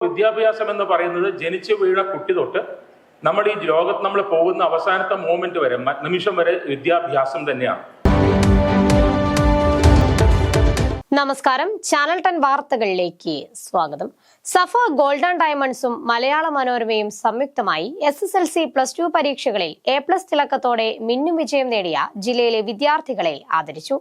വിദ്യാഭ്യാസം എന്ന് പറയുന്നത് ജനിച്ചു വീണ കുട്ടി തൊട്ട് നമ്മൾ ഈ ലോകത്ത് നമ്മൾ പോകുന്ന അവസാനത്തെ മോമെന്റ് വരെ നിമിഷം വരെ വിദ്യാഭ്യാസം തന്നെയാണ്. നമസ്കാരം, ചാനൽ 10 വാർത്തകളിലേക്ക് സ്വാഗതം. സഫ ഗോൾഡൻ ഡയമണ്ട്സും മലയാള മനോരമയും സംയുക്തമായി SSLC +2 പരീക്ഷകളിൽ A+ തിളക്കത്തോടെ മിന്നും വിജയം നേടിയ ജില്ലയിലെ വിദ്യാർത്ഥികളെ ആദരിച്ചു.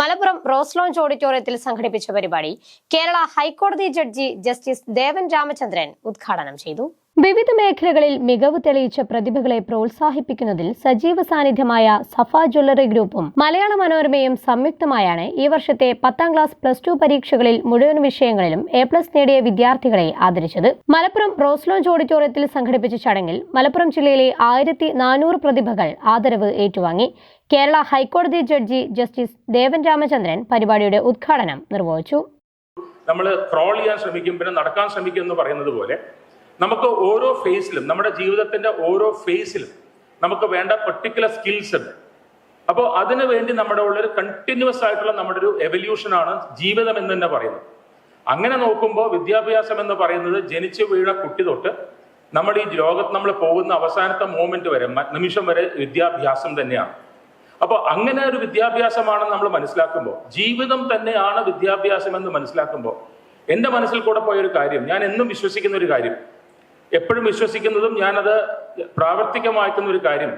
മലപ്പുറം റോസ് ലോഞ്ച് ഓഡിറ്റോറിയത്തിൽ സംഘടിപ്പിച്ച പരിപാടി കേരള ഹൈക്കോടതി ജഡ്ജി ജസ്റ്റിസ് ദേവൻ രാമചന്ദ്രൻ ഉദ്ഘാടനം ചെയ്തു. വിവിധ മേഖലകളിൽ മികവ് തെളിയിച്ച പ്രതിഭകളെ പ്രോത്സാഹിപ്പിക്കുന്നതിൽ സജീവ സാന്നിധ്യമായ സഫ ജ്വല്ലറി ഗ്രൂപ്പും മലയാള മനോരമയും സംയുക്തമായാണ് ഈ വർഷത്തെ 10ാം ക്ലാസ് +2 പരീക്ഷകളിൽ മുഴുവൻ വിഷയങ്ങളിലും A+ നേടിയ വിദ്യാർത്ഥികളെ ആദരിച്ചത്. മലപ്പുറം റോസ് ലോഞ്ച് ഓഡിറ്റോറിയത്തിൽ സംഘടിപ്പിച്ച ചടങ്ങിൽ മലപ്പുറം ജില്ലയിലെ 1400 പ്രതിഭകൾ ആദരവ് ഏറ്റുവാങ്ങി. കേരള ഹൈക്കോടതി ജഡ്ജി ജസ്റ്റിസ് ദേവൻ രാമചന്ദ്രൻ പരിപാടിയുടെ ഉദ്ഘാടനം നിർവഹിച്ചു. നമ്മൾ ക്രോൾ ചെയ്യാൻ ശ്രമിക്കും, പിന്നെ നടക്കാൻ ശ്രമിക്കും എന്ന് പറയുന്നത് പോലെ നമുക്ക് ഓരോ ഫേസിലും, നമ്മുടെ ജീവിതത്തിന്റെ ഓരോ ഫേസിലും നമുക്ക് വേണ്ട പെർട്ടിക്കുലർ സ്കിൽസ് ഉണ്ട്. അപ്പോൾ അതിനു വേണ്ടി നമ്മുടെ ഉള്ളൊരു കണ്ടിന്യൂസ് ആയിട്ടുള്ള നമ്മുടെ ഒരു എവല്യൂഷനാണ് ജീവിതം എന്ന് തന്നെ പറയുന്നത്. അങ്ങനെ നോക്കുമ്പോൾ വിദ്യാഭ്യാസം എന്ന് പറയുന്നത് ജനിച്ചു വീണ കുട്ടി തൊട്ട് നമ്മൾ ഈ ലോകത്ത് നമ്മൾ പോകുന്ന അവസാനത്തെ മോമെന്റ് വരെ നിമിഷം വരെ വിദ്യാഭ്യാസം തന്നെയാണ്. അപ്പോൾ അങ്ങനെ ഒരു വിദ്യാഭ്യാസമാണ് നമ്മൾ മനസ്സിലാക്കുമ്പോൾ, ജീവിതം തന്നെയാണ് വിദ്യാഭ്യാസം എന്ന് മനസ്സിലാക്കുമ്പോൾ എൻ്റെ മനസ്സിൽ കൂടെ പോയൊരു കാര്യം, ഞാൻ എന്നും വിശ്വസിക്കുന്ന ഒരു കാര്യം, എപ്പോഴും വിശ്വസിക്കുന്നതും ഞാനത് പ്രാവർത്തികമാക്കുന്ന ഒരു കാര്യം,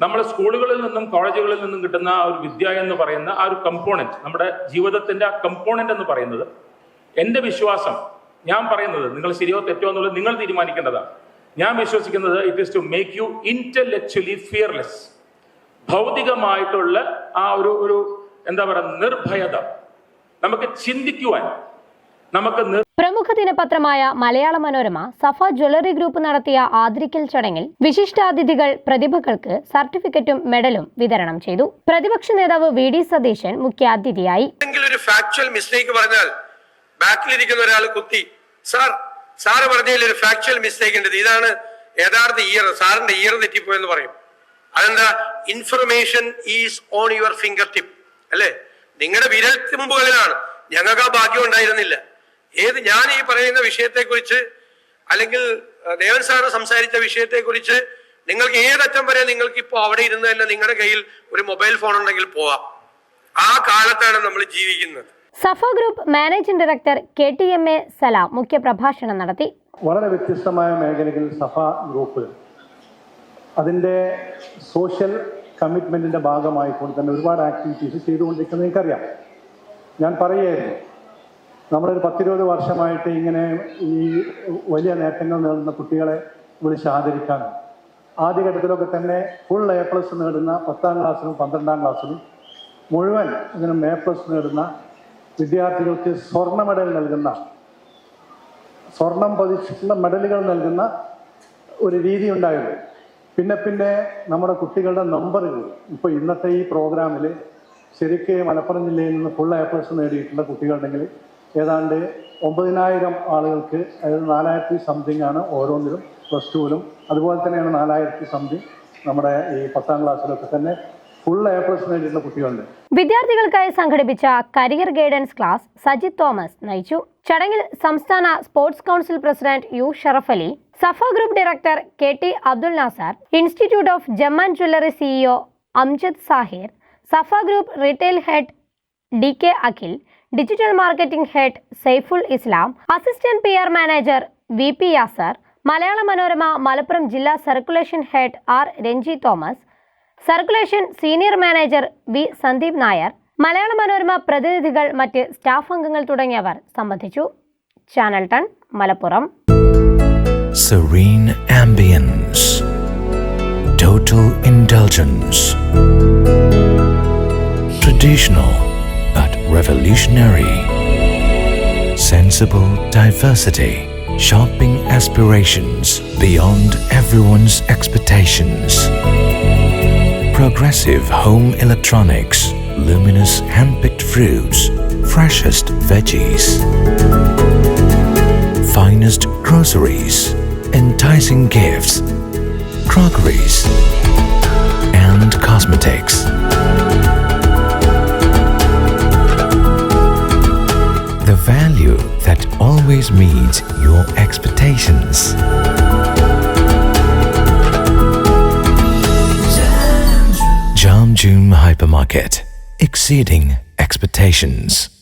നമ്മൾ സ്കൂളുകളിൽ നിന്നും കോളേജുകളിൽ നിന്നും കിട്ടുന്ന ആ ഒരു വിദ്യ എന്ന് പറയുന്ന ആ ഒരു കമ്പോണന്റ്, നമ്മുടെ ജീവിതത്തിന്റെ ആ കമ്പോണന്റ് എന്ന് പറയുന്നത്, എൻ്റെ വിശ്വാസം, ഞാൻ പറയുന്നത് നിങ്ങൾ ശരിയോ തെറ്റോ എന്നുള്ളത് നിങ്ങൾ തീരുമാനിക്കേണ്ടതാണ്. ഞാൻ വിശ്വസിക്കുന്നത് it is to make you intellectually fearless. ഭൗതികമായിട്ടുള്ള ആ ഒരു എന്താ പറയുക, നിർഭയത, നമുക്ക് ചിന്തിക്കുവാൻ, നമുക്ക് പ്രമുഖ ദിനപത്രമായ മലയാള മനോരമ സഫ ജ്വല്ലറി ഗ്രൂപ്പ് നടത്തിയ ആദരിക്കൽ ചടങ്ങിൽ വിശിഷ്ടാതിഥികൾ പ്രതിഭകൾക്ക് സർട്ടിഫിക്കറ്റും മെഡലും വിതരണം ചെയ്തു. പ്രതിപക്ഷ നേതാവ് VD സതീശൻ മുഖ്യാതിഥിയായി. ഒരു ഫാക്ച്വൽ മിസ്റ്റേക്ക് പറഞ്ഞാൽ ബാക്കിലിരിക്കുന്ന ഒരാൾ കുത്തി, സാറ് പറഞ്ഞതിൽ ഒരു ഫാക്ച്വൽ മിസ്റ്റേക്ക് ഉണ്ട്, ഇതാണ് യഥാർത്ഥ ഇയർ, സാറിന്റെ ഇയർ തെറ്റിപ്പോയെന്ന് പറയും. അതെന്താ? Information is on your finger tip, അല്ലേ? നിങ്ങളുടെ വിരൽ തുമ്പുകളിലാണ്. ഞങ്ങൾക്ക് ആ ഭാഗ്യം ഉണ്ടായിരുന്നില്ല. ഞാൻ ഈ പറയുന്ന വിഷയത്തെക്കുറിച്ച്, അല്ലെങ്കിൽ ദേവൻ സാറ് സംസാരിച്ച വിഷയത്തെക്കുറിച്ച് നിങ്ങൾക്ക് ഏതറ്റം വരെ നിങ്ങൾക്ക് ഇപ്പോൾ അവിടെ ഇരുന്ന് തന്നെ നിങ്ങളുടെ കയ്യിൽ ഒരു മൊബൈൽ ഫോൺ ഉണ്ടെങ്കിൽ പോവാം. ആ കാലത്താണ് നമ്മൾ ജീവിക്കുന്നത്. സഫ ഗ്രൂപ്പ് മാനേജിംഗ് ഡയറക്ടർ KTMA സലാം മുഖ്യപ്രഭാഷണം നടത്തി. വളരെ വ്യത്യസ്തമായ മേഖലകളിൽ സഫ ഗ്രൂപ്പ് അതിൻ്റെ സോഷ്യൽ കമ്മിറ്റ്മെന്റിന്റെ ഭാഗമായിക്കൊണ്ട് തന്നെ ഒരുപാട് ആക്ടിവിറ്റീസ് ചെയ്തുകൊണ്ടിരിക്കുന്നത് എനിക്കറിയാം. ഞാൻ പറയുകയായിരുന്നു, നമ്മളൊരു 10-20 വർഷമായിട്ട് ഇങ്ങനെ ഈ വലിയ നേട്ടങ്ങൾ നേടുന്ന കുട്ടികളെ വിളിച്ച് ആദരിക്കാനും, ആദ്യഘട്ടത്തിലൊക്കെ തന്നെ ഫുൾ A+ നേടുന്ന 10ാം ക്ലാസ്സിലും 12ാം ക്ലാസ്സിലും മുഴുവൻ ഇതിനും A+ നേടുന്ന വിദ്യാർത്ഥികൾക്ക് സ്വർണ്ണ മെഡൽ നൽകുന്ന, സ്വർണം പതിച്ചിട്ടുള്ള മെഡലുകൾ നൽകുന്ന ഒരു രീതി ഉണ്ടായിരുന്നു. പിന്നെ നമ്മുടെ കുട്ടികളുടെ നമ്പറുകൾ, ഇപ്പോൾ ഇന്നത്തെ ഈ പ്രോഗ്രാമിൽ ശരിക്ക് മലപ്പുറം ജില്ലയിൽ നിന്ന് ഫുൾ A+ നേടിയിട്ടുള്ള കുട്ടികളുണ്ടെങ്കിൽ ഏതാണ്ട് 9000 ആളുകൾക്ക്, അതായത് 4000 സംതിങ് ആണ് ഓരോന്നിലും, +2ലും അതുപോലെ തന്നെയാണ് 4000 സംതിങ് നമ്മുടെ ഈ 10ാം ക്ലാസ്സിലൊക്കെ തന്നെ ഫുൾ A+ നേടിയിട്ടുള്ള കുട്ടികളുണ്ട്. വിദ്യാർത്ഥികൾക്കായി സംഘടിപ്പിച്ച career guidance class Sajith Thomas നയിച്ചു. ചടങ്ങിൽ സംസ്ഥാന sports council president U Sharaf Ali, Safa group director KT Abdul Nasser, institute of gem and jewellery CEO Amjad Sahir, Safa group retail head DK Akhil, digital marketing head Saiful Islam, assistant PR manager VP Yasar, Malayala Manorama Malappuram ജില്ലാ circulation head R Renji Thomas, circulation senior manager V Sandeep Nair, Malayala Manorama പ്രതിനിധികൾ, മറ്റ് staff അംഗങ്ങൾ തുടങ്ങിയവർ സംബന്ധിച്ചു. Channel 10 Malappuram. Serene ambience, total indulgence, traditional but revolutionary, sensible diversity, shopping aspirations beyond everyone's expectations, progressive home electronics, luminous hand-picked fruits, freshest veggies, finest groceries, enticing gifts, crockeries, and cosmetics. The value that all always meets your expectations. Jam June Hypermarket, exceeding expectations.